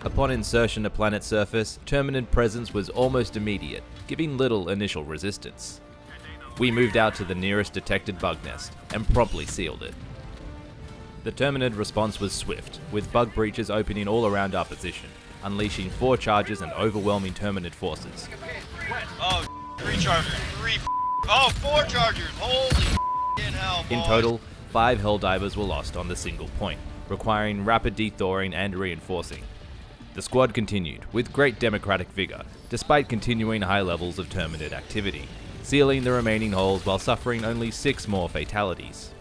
Upon insertion to planet surface, Terminid presence was almost immediate, giving little initial resistance. We moved out to the nearest detected bug nest, and promptly sealed it. The Terminid response was swift, with bug breaches opening all around our position, unleashing 4 charges and overwhelming Terminid forces. Oh, 3 chargers, 4 chargers, holy hell, boy. In total, 5 Helldivers were lost on the single point, requiring rapid dethawing and reinforcing. The squad continued, with great democratic vigour, despite continuing high levels of Terminid activity, sealing the remaining holes while suffering only 6 more fatalities.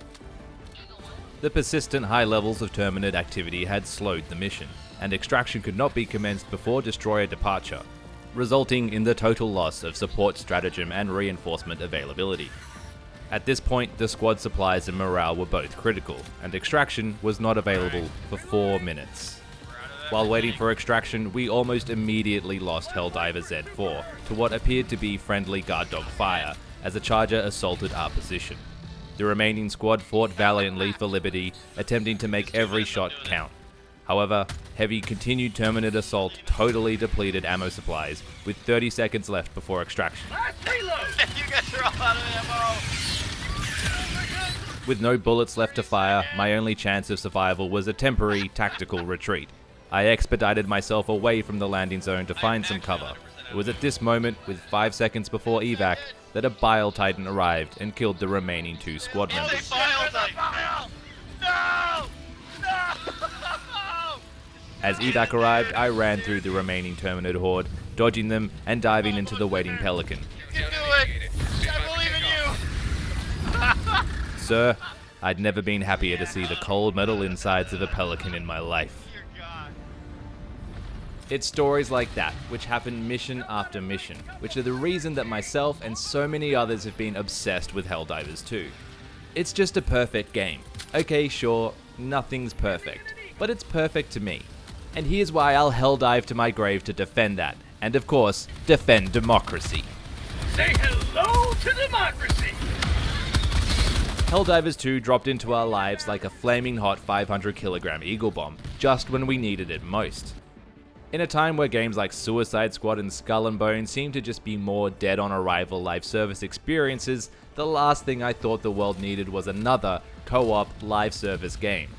The persistent high levels of Terminid activity had slowed the mission, and extraction could not be commenced before destroyer departure, resulting in the total loss of support stratagem and reinforcement availability. At this point, the squad supplies and morale were both critical, and extraction was not available for 4 minutes. While waiting for extraction, we almost immediately lost Helldiver Z4 to what appeared to be friendly guard dog fire as a charger assaulted our position. The remaining squad fought valiantly for liberty, attempting to make every shot count. However, Heavy continued Terminid assault totally depleted ammo supplies, with 30 seconds left before extraction. You guys are all out of ammo! With no bullets left to fire, my only chance of survival was a temporary tactical retreat. I expedited myself away from the landing zone to find some cover. It was at this moment, with 5 seconds before evac, that a Bile Titan arrived and killed the remaining 2 squad members. No! As evac arrived, I ran through the remaining Terminid horde, dodging them and diving into the waiting Pelican. You can do it! I believe in you! Sir, I'd never been happier to see the cold metal insides of a Pelican in my life. It's stories like that, which happen mission after mission, which are the reason that myself and so many others have been obsessed with Helldivers 2. It's just a perfect game. Okay, sure, nothing's perfect, but it's perfect to me. And here's why I'll helldive to my grave to defend that, and of course, defend democracy. Say hello to democracy! Helldivers 2 dropped into our lives like a flaming hot 500 kilogram Eagle bomb, just when we needed it most. In a time where games like Suicide Squad and Skull and Bones seem to just be more dead-on-arrival live service experiences, the last thing I thought the world needed was another co-op live service game.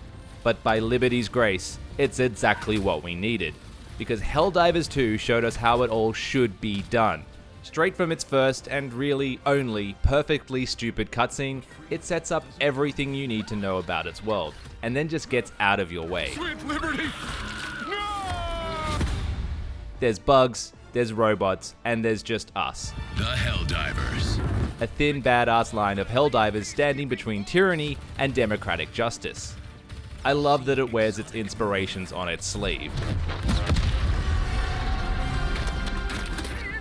But by Liberty's grace, it's exactly what we needed, because Helldivers 2 showed us how it all should be done. Straight from its first and really only perfectly stupid cutscene, it sets up everything you need to know about its world, and then just gets out of your way. Sweet liberty! There's bugs, there's robots, and there's just us. The Helldivers. A thin, badass line of Helldivers standing between tyranny and democratic justice. I love that it wears its inspirations on its sleeve.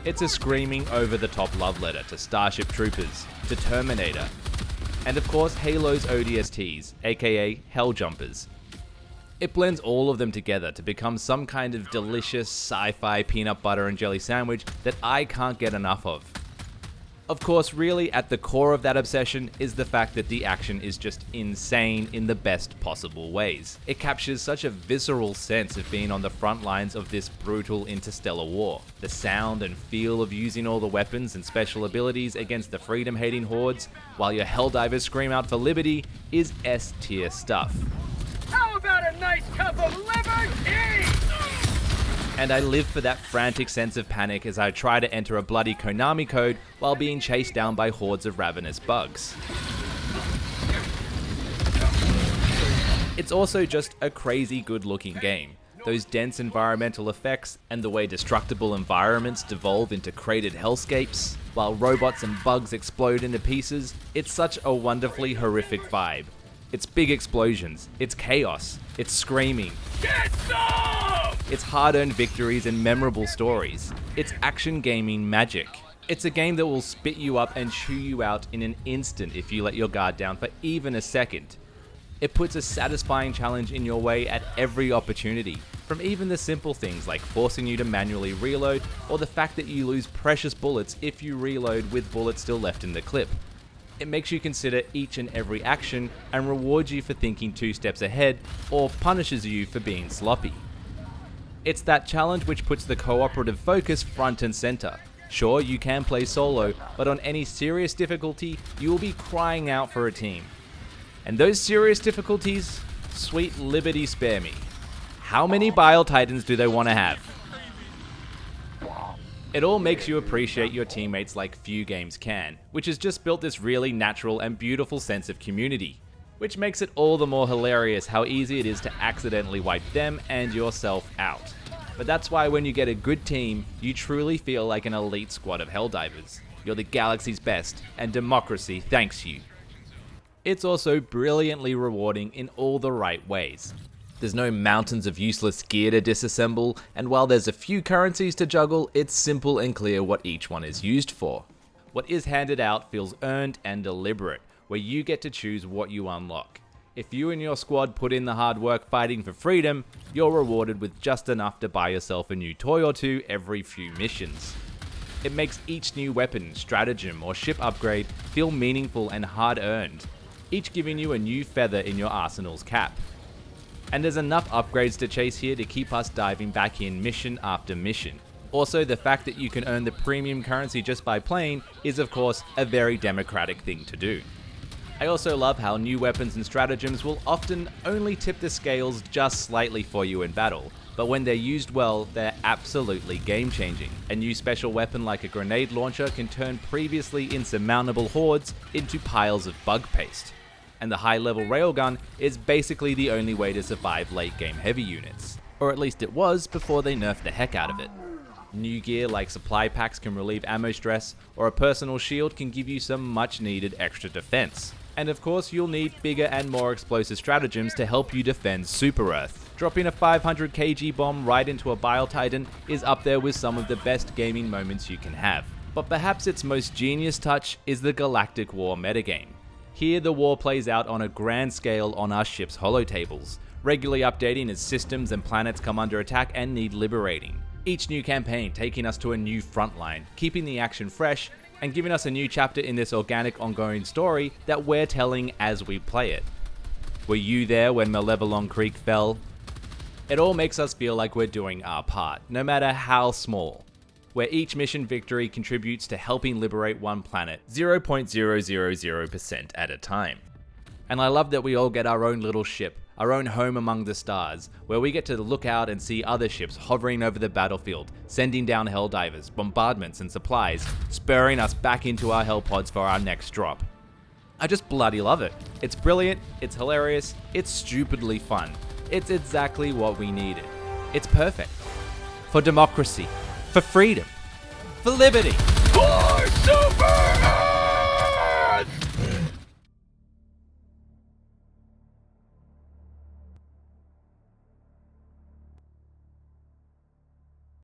It's a screaming over-the-top love letter to Starship Troopers, to Terminator, and of course Halo's ODSTs, aka Helljumpers. It blends all of them together to become some kind of delicious sci-fi peanut butter and jelly sandwich that I can't get enough of. Of course, really at the core of that obsession is the fact that the action is just insane in the best possible ways. It captures such a visceral sense of being on the front lines of this brutal interstellar war. The sound and feel of using all the weapons and special abilities against the freedom-hating hordes, while your Helldivers scream out for liberty, is S-tier stuff. How about a nice cup of liberty? And I live for that frantic sense of panic as I try to enter a bloody Konami code while being chased down by hordes of ravenous bugs. It's also just a crazy good looking game. Those dense environmental effects and the way destructible environments devolve into cratered hellscapes, while robots and bugs explode into pieces, it's such a wonderfully horrific vibe. It's big explosions, it's chaos, it's screaming. Get some! It's hard-earned victories and memorable stories. It's action gaming magic. It's a game that will spit you up and chew you out in an instant if you let your guard down for even a second. It puts a satisfying challenge in your way at every opportunity, from even the simple things like forcing you to manually reload, or the fact that you lose precious bullets if you reload with bullets still left in the clip. It makes you consider each and every action and rewards you for thinking 2 steps ahead, or punishes you for being sloppy. It's that challenge which puts the cooperative focus front and center. Sure, you can play solo, but on any serious difficulty, you will be crying out for a team. And those serious difficulties, sweet liberty spare me. How many Bile Titans do they want to have? It all makes you appreciate your teammates like few games can, which has just built this really natural and beautiful sense of community, which makes it all the more hilarious how easy it is to accidentally wipe them and yourself out. But that's why when you get a good team, you truly feel like an elite squad of Helldivers. You're the galaxy's best, and democracy thanks you. It's also brilliantly rewarding in all the right ways. There's no mountains of useless gear to disassemble, and while there's a few currencies to juggle, it's simple and clear what each one is used for. What is handed out feels earned and deliberate, where you get to choose what you unlock. If you and your squad put in the hard work fighting for freedom, you're rewarded with just enough to buy yourself a new toy or two every few missions. It makes each new weapon, stratagem, or ship upgrade feel meaningful and hard-earned, each giving you a new feather in your arsenal's cap. And there's enough upgrades to chase here to keep us diving back in mission after mission. Also, the fact that you can earn the premium currency just by playing is of course a very democratic thing to do. I also love how new weapons and stratagems will often only tip the scales just slightly for you in battle, but when they're used well, they're absolutely game-changing. A new special weapon like a grenade launcher can turn previously insurmountable hordes into piles of bug paste. And the high-level railgun is basically the only way to survive late-game heavy units. Or at least it was before they nerfed the heck out of it. New gear like supply packs can relieve ammo stress, or a personal shield can give you some much-needed extra defense. And of course you'll need bigger and more explosive stratagems to help you defend Super Earth. Dropping a 500 kg bomb right into a Bile Titan is up there with some of the best gaming moments you can have. But perhaps its most genius touch is the Galactic War metagame. Here the war plays out on a grand scale on our ship's holotables, regularly updating as systems and planets come under attack and need liberating. Each new campaign taking us to a new frontline, keeping the action fresh, and giving us a new chapter in this organic ongoing story that we're telling as we play it. Were you there when Malevelon Creek fell? It all makes us feel like we're doing our part, no matter how small, where each mission victory contributes to helping liberate one planet 0.000% at a time. And I love that we all get our own little ship, our own home among the stars, where we get to look out and see other ships hovering over the battlefield, sending down Helldivers, bombardments and supplies, spurring us back into our Hellpods for our next drop. I just bloody love it. It's brilliant, it's hilarious, it's stupidly fun. It's exactly what we needed. It's perfect. For democracy. For freedom. For liberty.